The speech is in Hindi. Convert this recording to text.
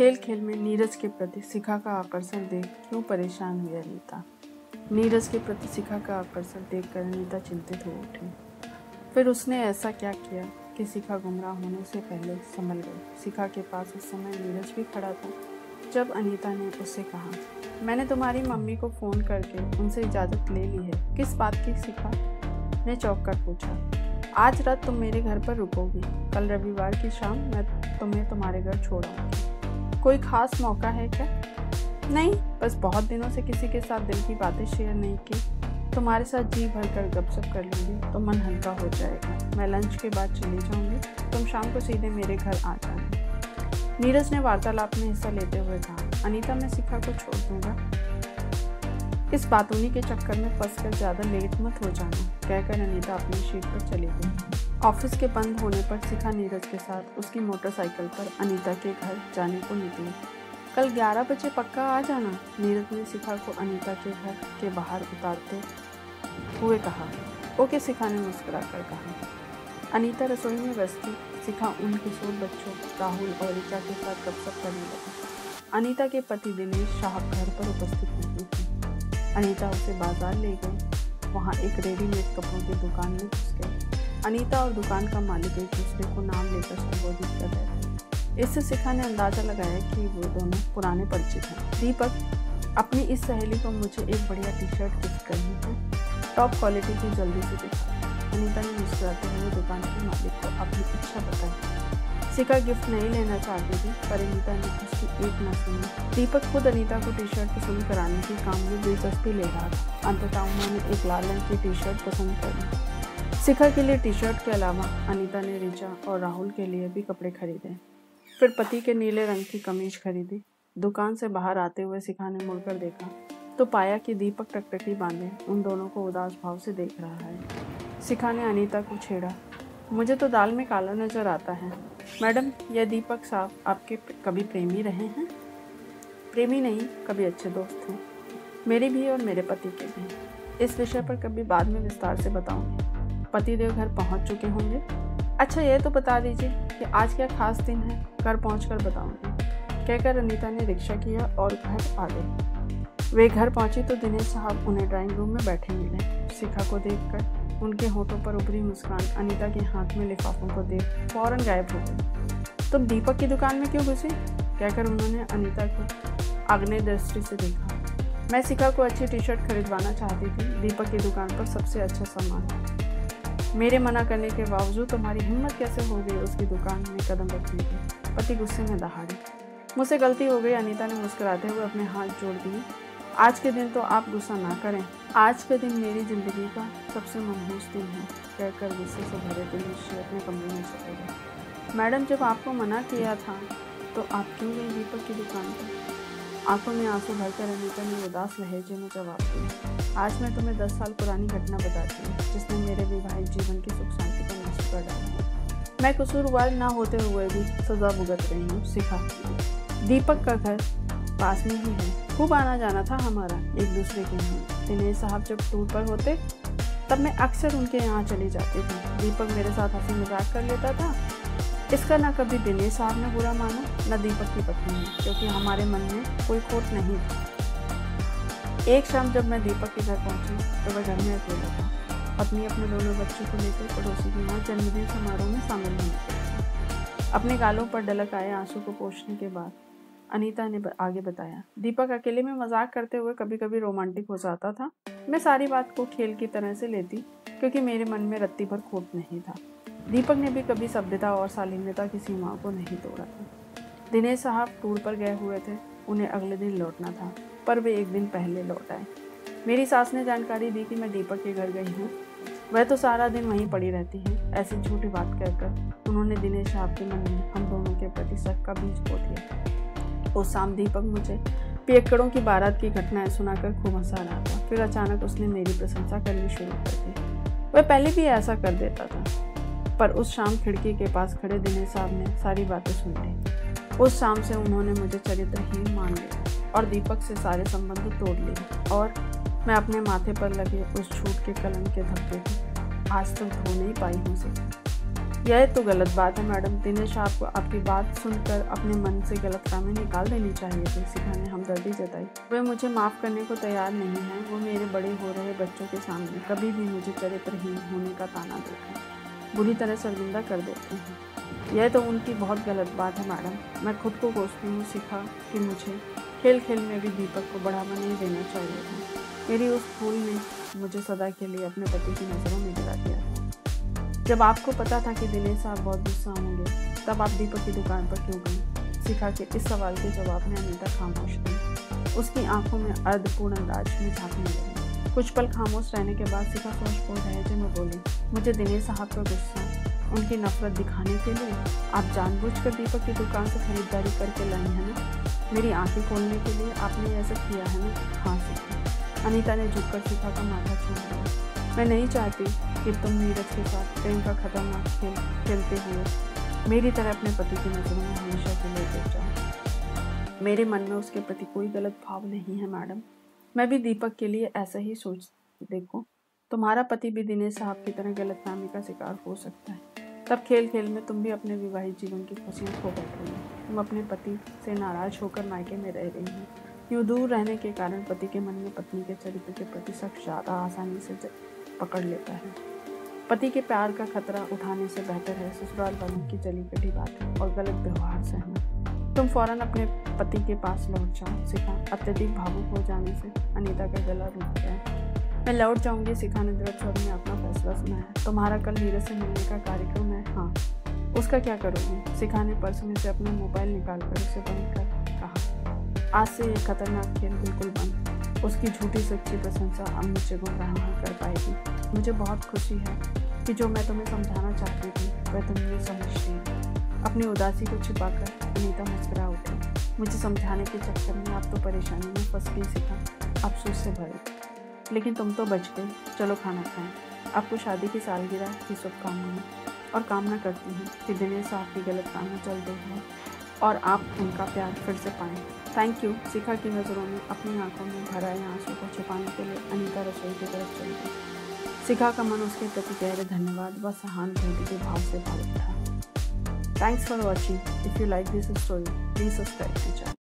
खेल खेल में नीरज के प्रति शिखा का आकर्षण देख क्यों परेशान हुई अनीता। नीरज के प्रति शिखा का आकर्षण देखकर अनीता चिंतित हो उठी। फिर उसने ऐसा क्या किया कि शिखा गुमराह होने से पहले संभल गई। शिखा के पास उस समय नीरज भी खड़ा था। जब अनीता ने उससे कहा, मैंने तुम्हारी मम्मी को फ़ोन करके उनसे इजाज़त ले ली है। किस बात की? शिखा ने चौंक कर पूछा। आज रात तुम मेरे घर पर रुकोगी। कल रविवार की शाम मैं तुम्हें तुम्हारे घर छोड़ आऊँगी। कोई खास मौका है क्या? नहीं, बस बहुत दिनों से किसी के साथ दिल की बातें शेयर नहीं की। तुम्हारे साथ जी भर कर गपशप कर लूँगी तो मन हल्का हो जाएगा। मैं लंच के बाद चली जाऊँगी, तुम शाम को सीधे मेरे घर आ जाना। नीरज ने वार्तालाप में हिस्सा लेते हुए कहा, अनीता मैं शिखा को छोड़ दूंगा। इस बातूनी के चक्कर में फंसकर ज़्यादा लेट मत हो जाना, कहकर अनीता अपनी सीट पर चली गई। ऑफिस के बंद होने पर शिखा नीरज के साथ उसकी मोटरसाइकिल पर अनीता के घर जाने को निकली। कल 11 बजे पक्का आ जाना, नीरज ने शिखा को अनीता के घर के बाहर उतारते हुए कहा। ओके, शिखा ने मुस्कुरा कर कहा। अनीता रसोई में व्यस्त थी। शिखा उन किशोर बच्चों राहुल और ऋचा के साथ गपशप करने लगी। अनीता के पति दिनेश साहब घर पर उपस्थित नहीं थे। अनीता उसे बाजार ले गई। वहाँ एक रेडीमेड कपड़ों की दुकान में घुस गई। अनीता और दुकान का मालिक एक दूसरे को नाम लेकर संबोधित कर रहे थे। इससे शिखा ने अंदाजा लगाया कि वो दोनों पुराने परिचित हैं। दीपक, अपनी इस सहेली को मुझे एक बढ़िया टी शर्ट गिफ्ट करनी है, टॉप क्वालिटी की, जल्दी से दिखा। अनीता ने मुस्कुराते हुए दुकान के मालिक को अपनी इच्छा बताई। शिखा गिफ्ट नहीं लेना चाहती थी, पर अनीता ने उसकी एक न सुनी। दीपक खुद अनीता को टी शर्ट पसंद कराने के काम में दिलचस्पी ले रहा था। अंततः उन्होंने एक लाल रंग की टी शर्ट पसंद कर ली। शिखा के लिए टी शर्ट के अलावा अनीता ने ऋचा और राहुल के लिए भी कपड़े खरीदे। फिर पति के नीले रंग की कमीज खरीदी। दुकान से बाहर आते हुए शिखा ने मुड़कर देखा तो पाया कि दीपक टकटकी बांधे उन दोनों को उदास भाव से देख रहा है। शिखा ने अनीता को छेड़ा, मुझे तो दाल में काला नजर आता है। मैडम, यह दीपक साहब आपके कभी प्रेमी रहे हैं? प्रेमी नहीं, कभी अच्छे दोस्त हैं, मेरे भी और मेरे पति के भी। इस विषय पर कभी बाद में विस्तार से बताऊंगी। पतिदेव घर पहुंच चुके होंगे। अच्छा, यह तो बता दीजिए कि आज क्या खास दिन है? घर पहुंचकर बताऊंगी, कहकर अनीता ने रिक्शा किया और घर आ गई। वे घर पहुंची तो दिनेश साहब उन्हें ड्राइंग रूम में बैठे मिले। शिखा को देखकर उनके होठों पर उभरी मुस्कान अनीता के हाथ में लिफाफों को देख फौरन गायब हो गई। तुम दीपक की दुकान में क्यों घुसी? कहकर उन्होंने अनीता को आग्नेय दृष्टि से देखा। मैं शिखा को अच्छी टी शर्ट खरीदवाना चाहती थी। दीपक की दुकान पर सबसे अच्छा सामान है। मेरे मना करने के बावजूद तुम्हारी हिम्मत कैसे हो गई उसकी दुकान में कदम रखने की? पति गुस्से में दहाड़े। मुझसे गलती हो गई, अनीता ने मुस्कुराते हुए अपने हाथ जोड़ दिए। आज के दिन तो आप गुस्सा ना करें। आज के दिन मेरी जिंदगी का सबसे मनहूस दिन है, कहकर गुस्से से भरे दिनेश अपने कमरे में चले गए। मैडम, जब आपको मना किया था तो आप क्यों गई दीपक की दुकान पर? आंखों में आंसू भरकर अनीता ने उदास लहजे में जवाब दिया। आज मैं तुम्हें 10 साल पुरानी घटना बताती हूँ जिसने मेरे वैवाहिक जीवन की सुख शांति को नष्ट कर डाला। मैं कसूरवार ना होते हुए भी सजा भुगत रही हूँ। शिखा, दीपक का घर पास में ही है, खूब आना जाना था हमारा एक दूसरे के यहाँ। दिनेश साहब जब टूर पर होते तब मैं अक्सर उनके यहाँ चली जाती थी। दीपक मेरे साथ हंसी मजाक कर लेता था। इसका न कभी दिनेश साहब ने बुरा माना न दीपक की पत्नी ने, क्योंकि हमारे मन में कोई खोट नहीं थी। एक शाम जब मैं दीपक के घर पहुंची तो वह घर में अकेला था। पत्नी अपने दोनों बच्चों को लेकर पड़ोसी के यहाँ जन्मदिन समारोह में शामिल होने गई। अपने गालों पर डलक आए आंसू को पोंछने के बाद अनीता ने आगे बताया, दीपक अकेले में मजाक करते हुए कभी कभी रोमांटिक हो जाता था। मैं सारी बात को खेल की तरह से लेती, क्योंकि मेरे मन में रत्ती भर खोट नहीं था। दीपक ने भी कभी सभ्यता और शालीनता की सीमाओं को नहीं तोड़ा था। दिनेश साहब टूर पर गए हुए थे, उन्हें अगले दिन लौटना था, पर वे एक दिन पहले लौट आए। मेरी सास ने जानकारी दी कि मैं दीपक के घर गई हूँ। वह तो सारा दिन वहीं पड़ी रहती है। ऐसी झूठी बात कहकर उन्होंने दिनेश साहब के मन में हम दोनों के प्रति शक का बीज बो दिया। उस शाम दीपक मुझे पियक्कड़ों की बारात की घटनाएं सुनाकर खूब हंसा रहा था। फिर अचानक उसने मेरी प्रशंसा करनी शुरू कर दी। वह पहले भी ऐसा कर देता था, पर उस शाम खिड़की के पास खड़े दिनेश साहब ने सारी बातें सुन ली। उस शाम से उन्होंने मुझे चरित्रहीन मान लिया और दीपक से सारे संबंध तोड़ लिए, और मैं अपने माथे पर लगे उस झूठ के कलंक के धब्बे को आज तक धो नहीं पाई हूँ। यह तो गलत बात है मैडम। दिनेश आपको आपकी बात सुनकर अपने मन से गलतफहमी निकाल देनी चाहिए थी, शिखा ने हमदर्दी जताई। वे मुझे माफ़ करने को तैयार नहीं हैं। वो मेरे बड़े हो रहे बच्चों के सामने कभी भी मुझे चरित्रहीन होने का ताना देकर बुरी तरह शर्मिंदा कर देते हैं। यह तो उनकी बहुत गलत बात है मैडम। मैं खुद को कोसती हूँ शिखा कि मुझे खेल खेल में भी दीपक को बढ़ावा नहीं देना चाहिए था। मेरी उस भूल ने मुझे सदा के लिए अपने पति की नज़रों में गिरा दिया था। जब आपको पता था कि दिनेश साहब बहुत गुस्सा होंगे, तब आप दीपक की दुकान पर क्यों गई? शिखा के इस सवाल के जवाब में अनीता खामोश थी। उसकी आंखों में अर्धपूर्ण अंदाज में झांकने लगी। कुछ पल खामोश रहने के बाद शिखा सोचपूर्ण लहजे में बोली, मुझे दिनेश साहब का गुस्सा, उनकी नफरत दिखाने के लिए आप जानबूझकर दीपक की दुकान से खरीदारी करके लाई है ना? मेरी आंखें खोलने के लिए आपने ऐसा किया है ना? हाँ शिखा। अनीता ने झुककर शिखा का माथा छू लिया। मैं नहीं चाहती कि तुम नीरज के साथ प्रेम का खतरनाक खेल खेलते हुए मेरी तरह अपने पति की नज़रों में हमेशा के लिए गिर जाओ। मेरे मन में उसके प्रति कोई गलत भाव नहीं है मैडम। मैं भी दीपक के लिए ऐसा ही सोचती। देखो, तुम्हारा पति भी दिनेश साहब की तरह गलतफहमी का शिकार हो सकता है। तब खेल खेल में तुम भी अपने विवाहित जीवन की खुशियाँ खो बैठोगे। तुम अपने पति से नाराज होकर मायके में रह रही हो। यूँ दूर रहने के कारण पति के मन में पत्नी के चरित्र के प्रति शक ज़्यादा आसानी से पकड़ लेता है। पति के प्यार का खतरा उठाने से बेहतर है ससुराल वालों की जली कटी बातें और गलत व्यवहार सहना। तुम फौरन अपने पति के पास लौट जाओ शिखा। अत्यधिक भावुक हो जाने से अनीता का गला रुक गया। मैं लौट जाऊंगी, शिखा ने दृढ़ स्वर में अपना फैसला सुना है। तुम्हारा कल नीरज से मिलने का कार्यक्रम है? हाँ। उसका क्या करोगी? शिखा ने पर्स में से अपना मोबाइल निकाल कर उसे बंद कर कहा, आज से ये खतरनाक खेल बिल्कुल बंद। उसकी झूठी सच्ची प्रशंसा अब मुझे गुमराह नहीं कर पाएगी। मुझे बहुत खुशी है कि जो मैं तुम्हें समझाना चाहती थी वह तुम ये समझ रही हो। अपनी उदासी को छिपाकर अनीता मुस्कुरा उठी। मुझे समझाने के चक्कर में आप तो परेशानी में फंस गई शिखा, अफसोस से भरे। लेकिन तुम तो बच गई। चलो खाना खाएं। आपको शादी की सालगिरह की शुभकामनाएं और कामना करती हूँ कि दिनेश साहब की गलतफहमी जल्द दूर हो और आप उनका प्यार फिर से पाएं। Thank you. शिखा की नज़रों में अपनी आंखों में भर आए आंसू को छुपाने के लिए अनीता रसोई की तरफ चल गई। शिखा का मन उसके प्रति गहरे धन्यवाद व सहानुभूति के भाव से भर उठा। Thanks for watching. If you like this story please subscribe to channel.